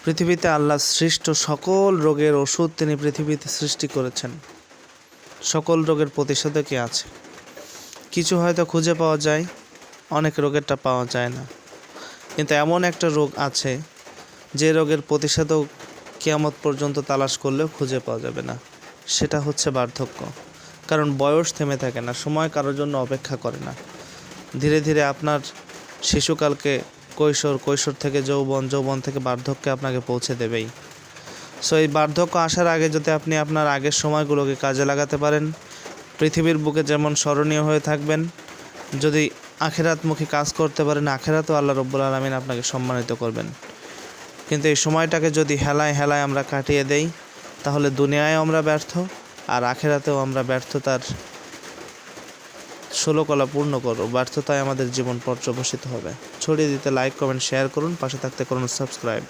পৃথিবীতে আল্লাহ সৃষ্ট সকল রোগের ওষুধ তিনি পৃথিবীতে সৃষ্টি করেছেন। সকল রোগের প্রতিষেধকই আছে। কিছু হয়তো খুঁজে পাওয়া যায়, অনেক রোগেরটা পাওয়া যায় না। কিন্তু এমন একটা রোগ আছে যে রোগের প্রতিষেধক কিয়ামত পর্যন্ত তালাশ করলেও খুঁজে পাওয়া যাবে না। সেটা হচ্ছে বার্ধক্য। কারণ বয়স থেমে থাকে না, সময় কারোর জন্য অপেক্ষা করে না। ধীরে ধীরে আপনার শিশুকালকে কৈশোর থেকে যৌবন, যৌবন থেকে বার্ধক্যে আপনাকে পৌঁছে দেবেই। সো এই বার্ধক্য আসার আগে যদি আপনি আপনার আগের সময়গুলোকে কাজে লাগাতে পারেন, পৃথিবীর বুকে যেমন স্মরণীয় হয়ে থাকবেন, যদি আখিরাতমুখী কাজ করতে পারেন, আখিরাতেও আল্লাহ রাব্বুল আলামিন আপনাকে সম্মানিত করবেন। কিন্তু এই সময়টাকে যদি হেলায় আমরা কাটিয়ে দেই, তাহলে দুনিয়ায় আমরা ব্যর্থ, আর আখিরাতেও আমরা ব্যর্থতার ষোলকলা পূর্ণ করব। ব্যর্থতায় আমাদের জীবন পর্যবসিত হবে। ছড়িয়ে দিতে লাইক, কমেন্ট, শেয়ার করুন। পাশে থাকতে করুন সাবস্ক্রাইব।